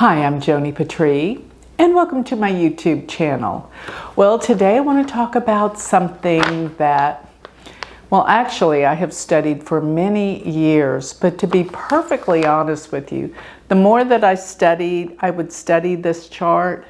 Hi, I'm Joni Patry, and welcome to my YouTube channel. Well, today I want to talk about something that, well, actually I have studied for many years, but to be perfectly honest with you, the more that I would study this chart,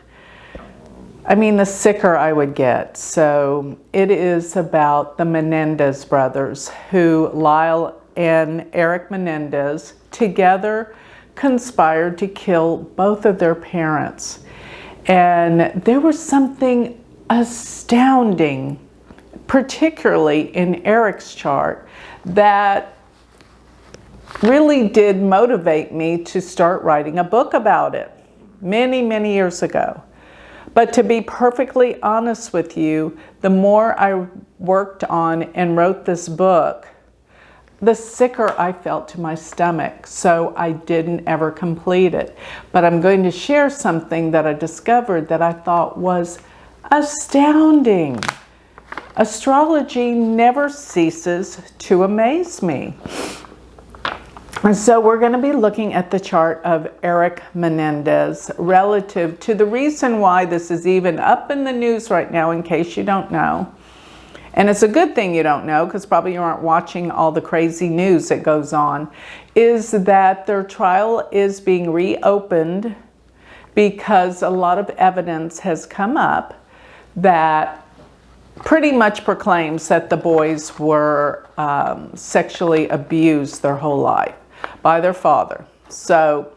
the sicker I would get. So it is about the Menendez brothers, who Lyle and Eric Menendez together conspired to kill both of their parents. And there was something astounding, particularly in Eric's chart, that really did motivate me to start writing a book about it many years ago. But to be perfectly honest with you, the more I worked on and wrote this book, the sicker I felt to my stomach, so I didn't ever complete it. But I'm going to share something that I discovered that I thought was astounding. Astrology never ceases to amaze me. And so we're going to be looking at the chart of Eric Menendez relative to the reason why this is even up in the news right now, in case you don't know. And it's a good thing you don't know, because probably you aren't watching all the crazy news that goes on, is that their trial is being reopened because a lot of evidence has come up that pretty much proclaims that the boys were sexually abused their whole life by their father. So,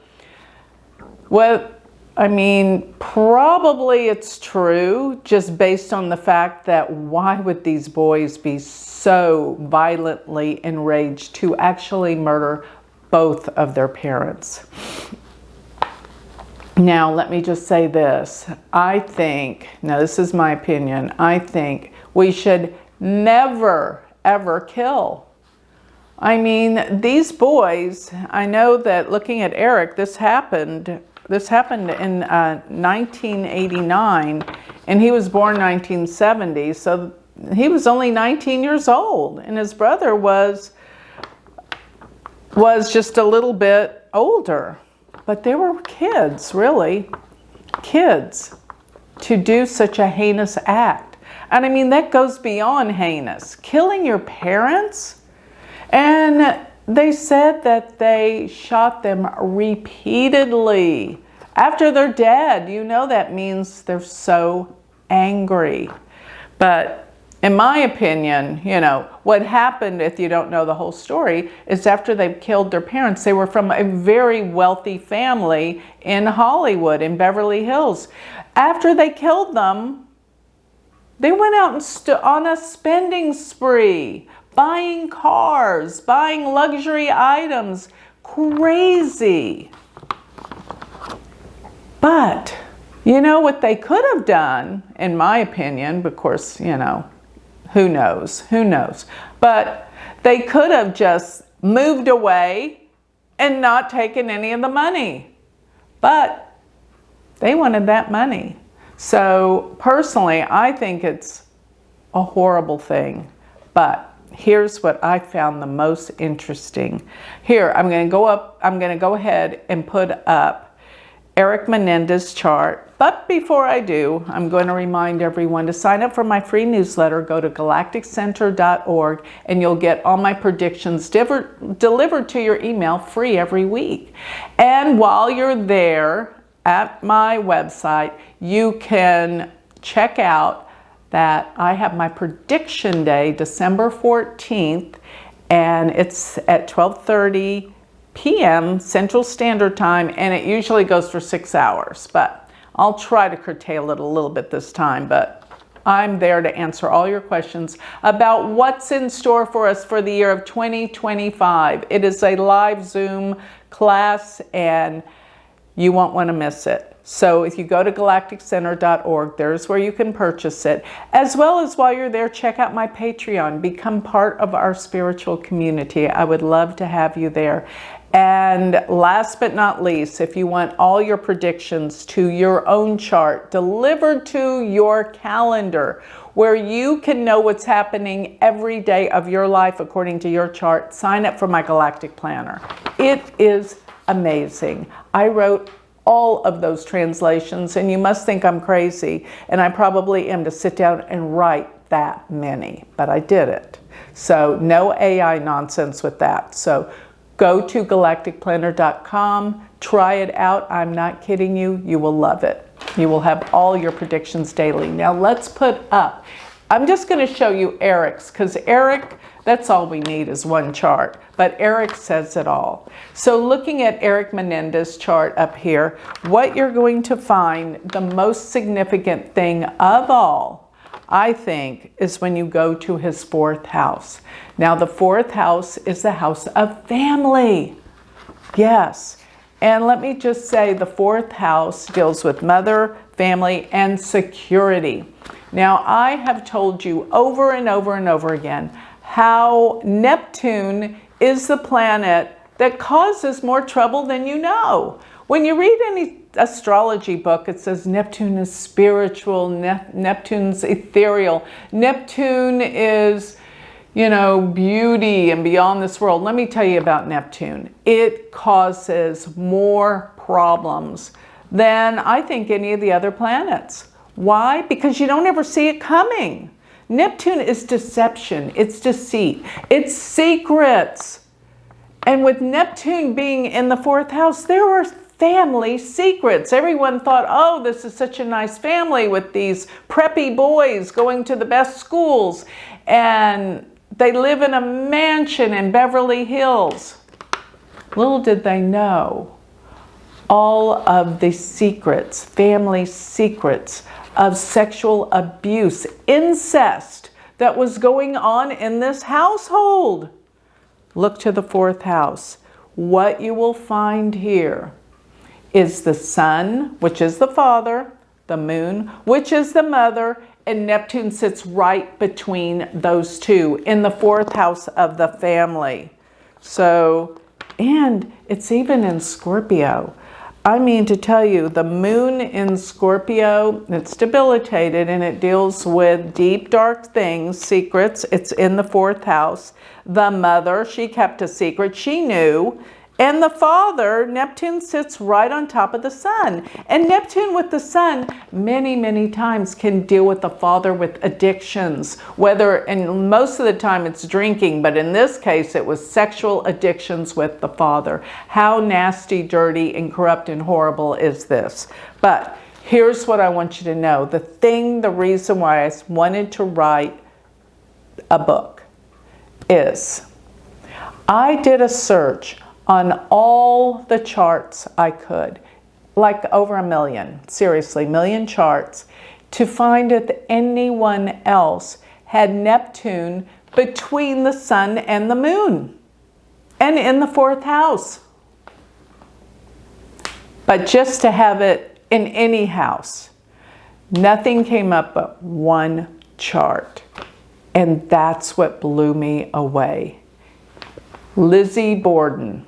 probably it's true, just based on the fact that why would these boys be so violently enraged to actually murder both of their parents? Now, let me just say this. Now this is my opinion, I think we should never, ever kill. These boys, I know that looking at Eric, this happened in 1989, and he was born 1970, so he was only 19 years old, and his brother was just a little bit older. But they were kids, really, kids, to do such a heinous act. And that goes beyond heinous. Killing your parents? And they said that they shot them repeatedly after they're dead. You know that means they're so angry. But in my opinion, what happened, if you don't know the whole story, is after they killed their parents, they were from a very wealthy family in Hollywood, in Beverly Hills. After they killed them, they went out on a spending spree, buying cars, buying luxury items, crazy. But, what they could have done, in my opinion, of course, who knows. But they could have just moved away and not taken any of the money. But they wanted that money. So personally, I think it's a horrible thing. But here's what I found the most interesting. Here, I'm going to go ahead and put up Eric Menendez chart. But before I do, I'm going to remind everyone to sign up for my free newsletter. Go to galacticcenter.org and you'll get all my predictions delivered to your email free every week. And while you're there at my website, you can check out that I have my prediction day, December 14th, and it's at 12:30 p.m. Central Standard Time, and it usually goes for 6 hours, but I'll try to curtail it a little bit this time. But I'm there to answer all your questions about what's in store for us for the year of 2025. It is a live Zoom class, and you won't want to miss it. So if you go to galacticcenter.org, there's where you can purchase it. As well as, while you're there, check out my Patreon. Become part of our spiritual community. I would love to have you there. And last but not least, if you want all your predictions to your own chart delivered to your calendar, where you can know what's happening every day of your life according to your chart, sign up for my Galactic Planner. It is amazing. I wrote all of those translations, and you must think I'm crazy, and I probably am to sit down and write that many, but I did it. So no AI nonsense with that. So go to galacticplanner.com, try it out. I'm not kidding you. You will love it. You will have all your predictions daily. Now let's put up, I'm just going to show you Eric's, because Eric, that's all we need is one chart, but Eric says it all. So looking at Eric Menendez chart up here, what you're going to find, the most significant thing of all, I think, is when you go to his 4th house. Now the 4th house is the house of family. Yes. And let me just say the 4th house deals with mother, family, and security. Now I have told you over and over and over again how Neptune is the planet that causes more trouble than you know. When you read any astrology book, it says Neptune is spiritual, Neptune's ethereal, Neptune is, you know, beauty and beyond this world. Let me tell you about Neptune. It causes more problems than I think any of the other planets. Why? Because you don't ever see it coming. Neptune is deception, it's deceit, it's secrets. And with Neptune being in the 4th house, there were family secrets. Everyone thought, oh, this is such a nice family with these preppy boys going to the best schools. And they live in a mansion in Beverly Hills. Little did they know all of the secrets, family secrets of sexual abuse, incest that was going on in this household. Look to the 4th house. What you will find here is the sun, which is the father, the moon, which is the mother, and Neptune sits right between those two in the 4th house of the family. So, and it's even in Scorpio. I mean to tell you, the moon in Scorpio, it's debilitated and it deals with deep, dark things, secrets. It's in the 4th house. The mother, she kept a secret. She knew. And the father, Neptune sits right on top of the sun. And Neptune with the sun many, many times can deal with the father with addictions. Whether, and most of the time it's drinking, but in this case it was sexual addictions with the father. How nasty, dirty, and corrupt and horrible is this? But here's what I want you to know. The reason why I wanted to write a book is I did a search on all the charts I could, like over 1 million, seriously, 1 million charts, to find if anyone else had Neptune between the sun and the moon and in the 4th house. But just to have it in any house, nothing came up but one chart. And that's what blew me away. Lizzy Borden.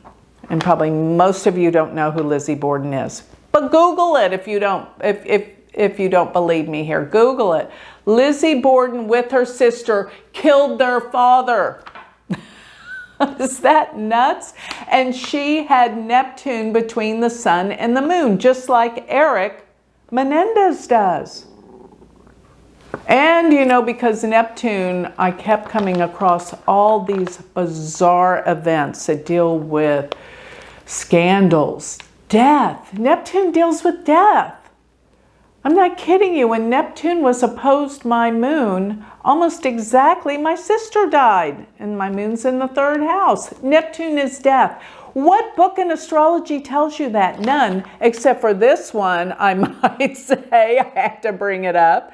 And probably most of you don't know who Lizzy Borden is. But Google it if you don't believe me here. Google it. Lizzy Borden with her sister killed their father. Is that nuts? And she had Neptune between the sun and the moon, just like Eric Menendez does. And, you know, because Neptune, I kept coming across all these bizarre events that deal with scandals, death. Neptune deals with death. I'm not kidding you. When Neptune was opposed my moon, almost exactly my sister died. And my moon's in the 3rd house. Neptune is death. What book in astrology tells you that? None, except for this one, I might say. I had to bring it up.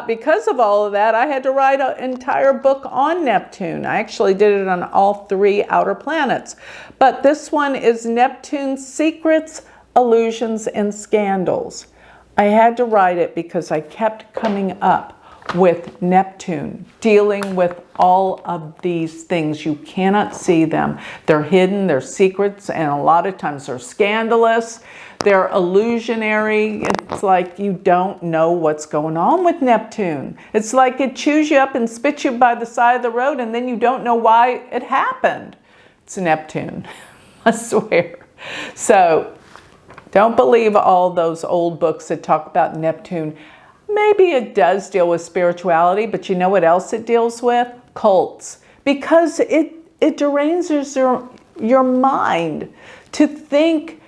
Because of all of that, I had to write an entire book on Neptune. I actually did it on all 3 outer planets. But this one is Neptune's Secrets, Illusions, and Scandals. I had to write it because I kept coming up with Neptune, dealing with all of these things. You cannot see them. They're hidden, they're secrets, and a lot of times they're scandalous. They're illusionary. It's like you don't know what's going on with Neptune. It's like it chews you up and spits you by the side of the road, and then you don't know why it happened. It's Neptune, I swear. So Don't believe all those old books that talk about Neptune. Maybe it does deal with spirituality, but you know what else it deals with? Cults. Because it deranges your mind to think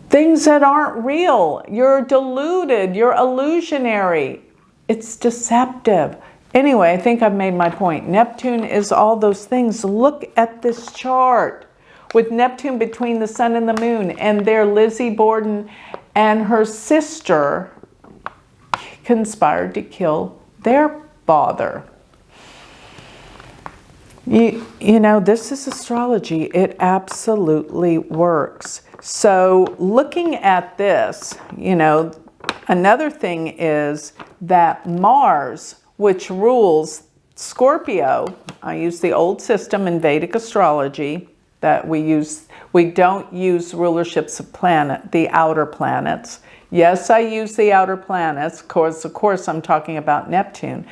things that aren't real. You're deluded. You're illusionary. It's deceptive. Anyway, I think I've made my point. Neptune is all those things. Look at this chart with Neptune between the sun and the moon, and there Lizzy Borden and her sister conspired to kill their father. You know, this is astrology. It absolutely works. So looking at this, you know, another thing is that Mars, which rules Scorpio, I use the old system in Vedic astrology that we use. We don't use rulerships of the outer planets. Yes, I use the outer planets. Of course, I'm talking about Neptune.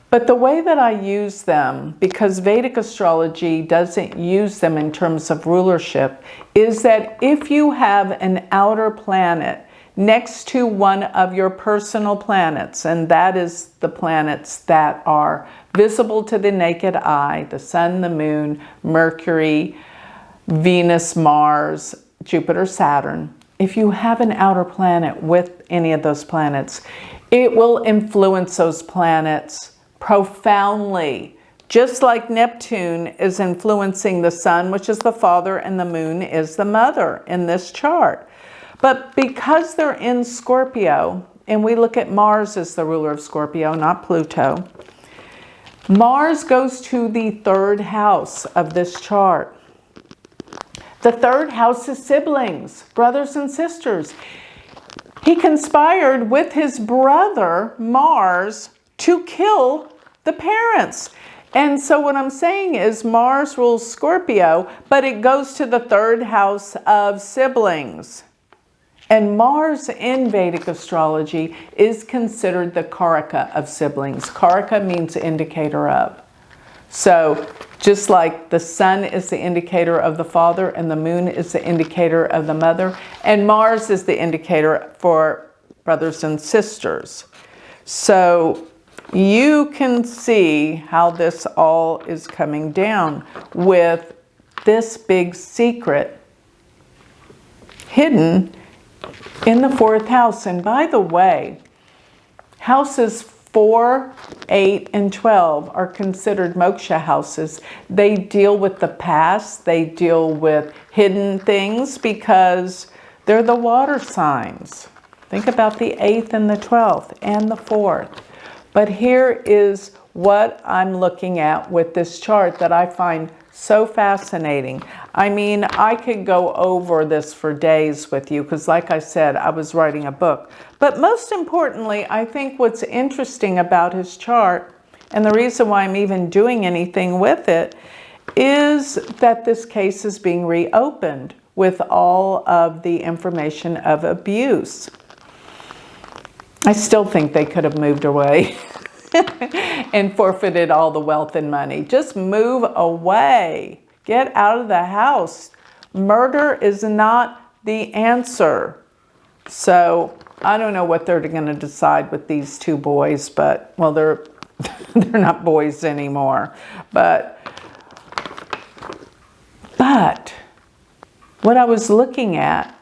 But the way that I use them, because Vedic astrology doesn't use them in terms of rulership, is that if you have an outer planet next to one of your personal planets, and that is the planets that are visible to the naked eye, the sun, the moon, Mercury, Venus, Mars, Jupiter, Saturn. If you have an outer planet with any of those planets, it will influence those planets profoundly. Just like Neptune is influencing the sun, which is the father, and the moon is the mother in this chart. But because they're in Scorpio, and we look at Mars as the ruler of Scorpio, not Pluto, Mars goes to the third house of this chart. The third house is siblings, brothers and sisters. He conspired with his brother, Mars, to kill the parents. And so what I'm saying is Mars rules Scorpio, but it goes to the third house of siblings. And Mars in Vedic astrology is considered the Karaka of siblings. Karaka means indicator of. So just like the sun is the indicator of the father and the moon is the indicator of the mother, and Mars is the indicator for brothers and sisters. So you can see how this all is coming down with this big secret hidden in the fourth house. And by the way, houses 4, 8, and 12 are considered moksha houses. They deal with the past. They deal with hidden things because they're the water signs. Think about the 8th and the 12th and the 4th. But here is what I'm looking at with this chart that I find so fascinating. I mean, I could go over this for days with you because, like I said, I was writing a book. But most importantly, I think what's interesting about his chart, and the reason why I'm even doing anything with it, is that this case is being reopened with all of the information of abuse. I still think they could have moved away and forfeited all the wealth and money. Just move away. Get out of the house. Murder is not the answer. So I don't know what they're going to decide with these two boys, but, well, they're not boys anymore. But what I was looking at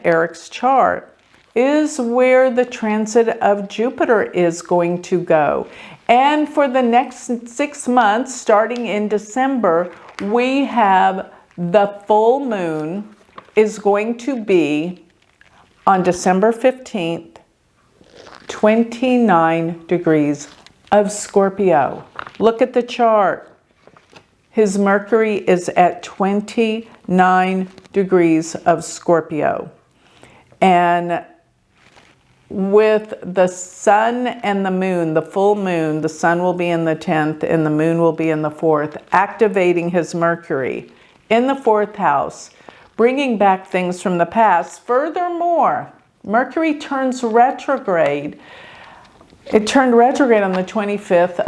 Eric's chart, is where the transit of Jupiter is going to go. And for the next 6 months, starting in December, we have the full moon is going to be on December 15th, 29 degrees of Scorpio. Look at the chart. His Mercury is at 29 degrees of Scorpio. And with the sun and the moon, the full moon, the sun will be in the 10th and the moon will be in the 4th, activating his Mercury in the 4th house, bringing back things from the past. Furthermore, Mercury turns retrograde. It turned retrograde on the 25th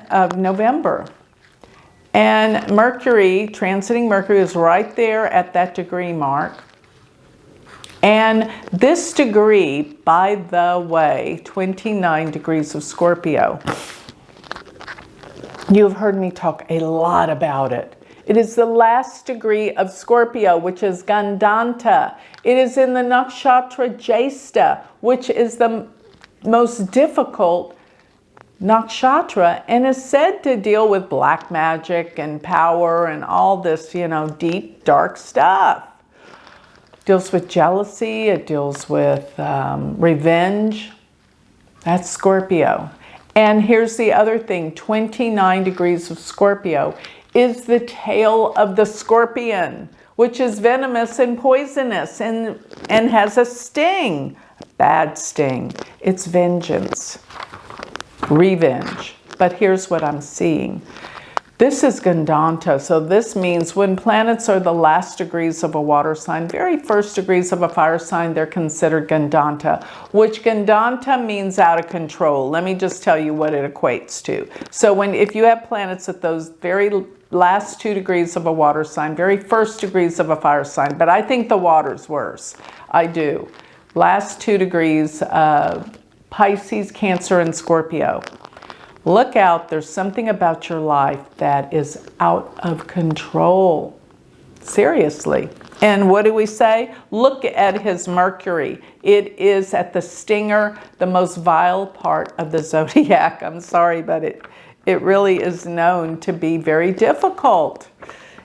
of November. And Mercury, transiting Mercury, is right there at that degree mark. And this degree, by the way, 29 degrees of Scorpio, you've heard me talk a lot about it. It is the last degree of Scorpio, which is Gandanta. It is in the nakshatra Jyesta, which is the most difficult nakshatra, and is said to deal with black magic and power and all this, you know, deep, dark stuff. It deals with jealousy. It deals with revenge. That's Scorpio. And here's the other thing. 29 degrees of Scorpio is the tail of the scorpion, which is venomous and poisonous and has a sting, a bad sting. It's vengeance, revenge. But here's what I'm seeing. This is Gandanta, so this means when planets are the last degrees of a water sign, very first degrees of a fire sign, they're considered Gandanta, which Gandanta means out of control. Let me just tell you what it equates to. So if you have planets at those very last 2 degrees of a water sign, very first degrees of a fire sign, but I think the water's worse. I do. Last 2 degrees, Pisces, Cancer, and Scorpio. Look out, there's something about your life that is out of control. Seriously. And what do we say? Look at his Mercury. It is at the stinger, the most vile part of the zodiac. I'm sorry, but it really is known to be very difficult.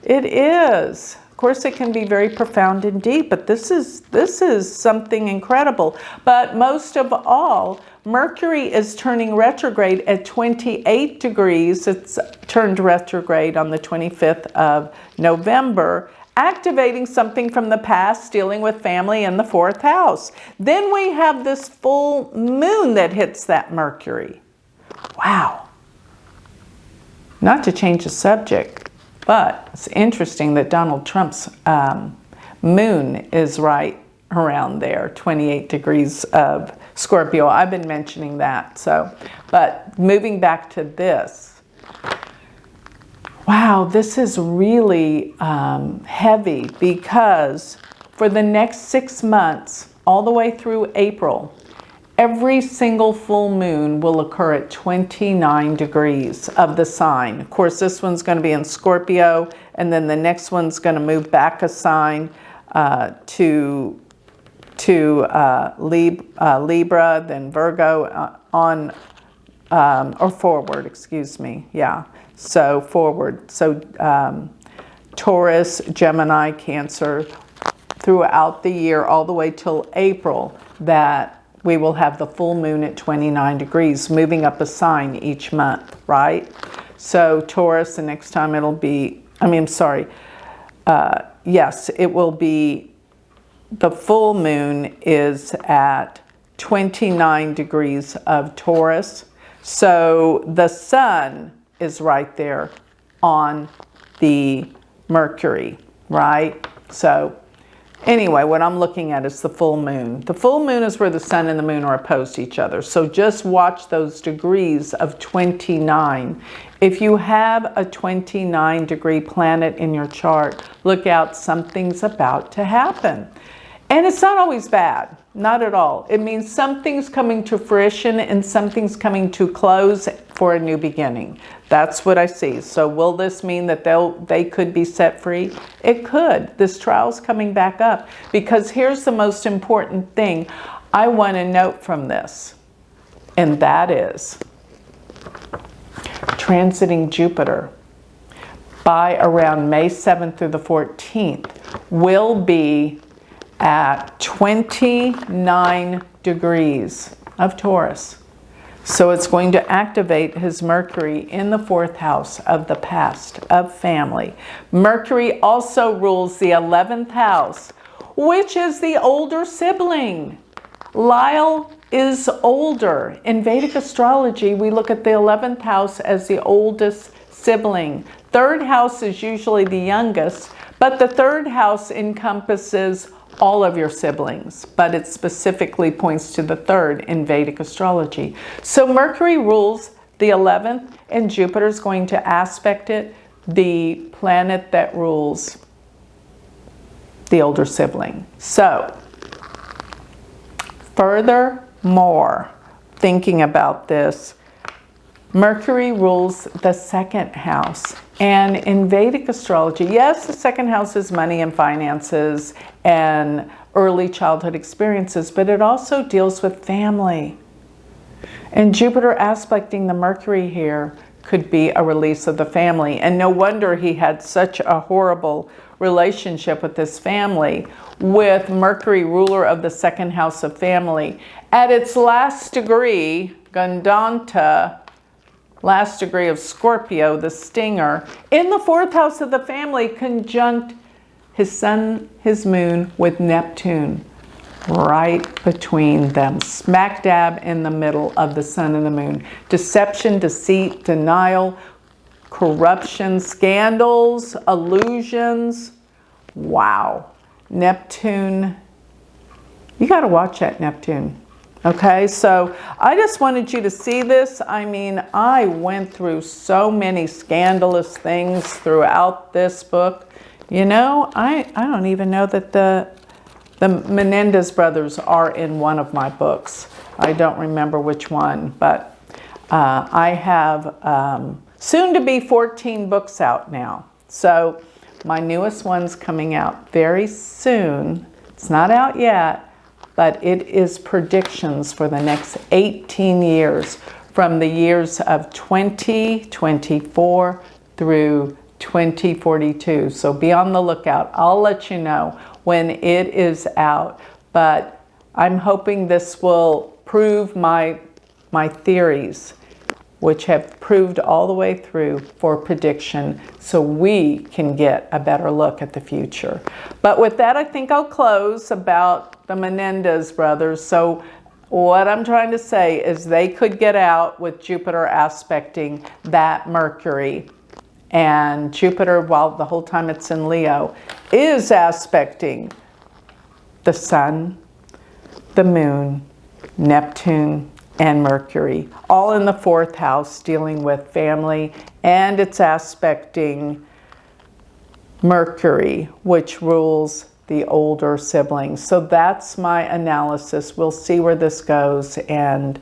It is. Of course, it can be very profound and deep, but this is something incredible. But most of all, Mercury is turning retrograde at 28 degrees. It's turned retrograde on the 25th of November, activating something from the past, dealing with family in the 4th house. Then we have this full moon that hits that Mercury. Wow. Not to change the subject, but it's interesting that Donald Trump's moon is right around there, 28 degrees of Scorpio. I've been mentioning that. But moving back to this, wow, this is really heavy, because for the next 6 months, all the way through April, every single full moon will occur at 29 degrees of the sign. Of course, this one's going to be in Scorpio, and then the next one's going to move back a sign to Libra, then Virgo or forward, excuse me. Yeah, so forward. So Taurus, Gemini, Cancer, throughout the year, all the way till April, that we will have the full moon at 29 degrees, moving up a sign each month, right? So Taurus, the next time it'll be, yes, it will be, the full moon is at 29 degrees of Taurus. So the sun is right there on the Mercury, right? So anyway, what I'm looking at is the full moon. The full moon is where the sun and the moon are opposed to each other. So just watch those degrees of 29. If you have a 29 degree planet in your chart, look out, something's about to happen. And it's not always bad, not at all. It means something's coming to fruition and something's coming to close for a new beginning. That's what I see. So will this mean that they could be set free? It could. This trial's coming back up, because here's the most important thing I want to note from this, and that is transiting Jupiter by around May 7th through the 14th will be at 29 degrees of Taurus. So it's going to activate his Mercury in the 4th house of the past, of family. Mercury also rules the 11th house, which is the older sibling. Lyle is older. In Vedic astrology, we look at the 11th house as the oldest sibling. 3rd house is usually the youngest, but the 3rd house encompasses all of your siblings, but it specifically points to the 3rd in Vedic astrology. So Mercury rules the 11th, and Jupiter's going to aspect it, the planet that rules the older sibling. So Furthermore, thinking about this, Mercury rules the second house. And in Vedic astrology, yes, the second house is money and finances and early childhood experiences, but it also deals with family. And Jupiter aspecting the Mercury here could be a release of the family. And no wonder he had such a horrible relationship with his family, with Mercury, ruler of the second house of family. At its last degree, Gandanta, last degree of Scorpio, the stinger, in the fourth house of the family, conjunct his sun, his moon with Neptune, right between them, smack dab in the middle of the sun and the moon. Deception, deceit, denial, corruption, scandals, illusions. Wow. Neptune, you got to watch that Neptune. Okay, so I just wanted you to see this. I mean, I went through so many scandalous things throughout this book. You know, I don't even know that the Menendez brothers are in one of my books. I don't remember which one, but I have soon to be 14 books out now. So my newest one's coming out very soon. It's not out yet, but it is predictions for the next 18 years, from the years of 2024 through 2042. So be on the lookout. I'll let you know when it is out, but I'm hoping this will prove my theories, which have proved all the way through for prediction, so we can get a better look at the future. But with that, I think I'll close about the Menendez brothers. So what I'm trying to say is they could get out with Jupiter aspecting that Mercury. And Jupiter, while the whole time it's in Leo, is aspecting the sun, the moon, Neptune, and Mercury, all in the fourth house, dealing with family, and it's aspecting Mercury, which rules the older siblings. So that's my analysis. We'll see where this goes, and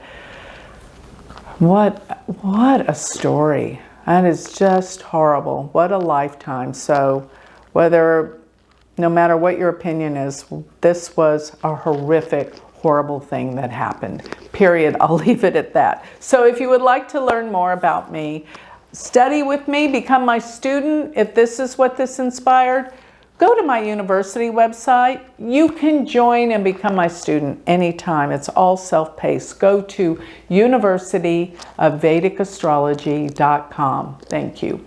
what a story. That is just horrible. What a lifetime. So no matter what your opinion is, this was a horrific, horrible thing that happened. Period. I'll leave it at that. So if you would like to learn more about me, study with me, become my student, if this is what this inspired, go to my university website. You can join and become my student anytime. It's all self-paced. Go to universityofvedicastrology.com. Thank you.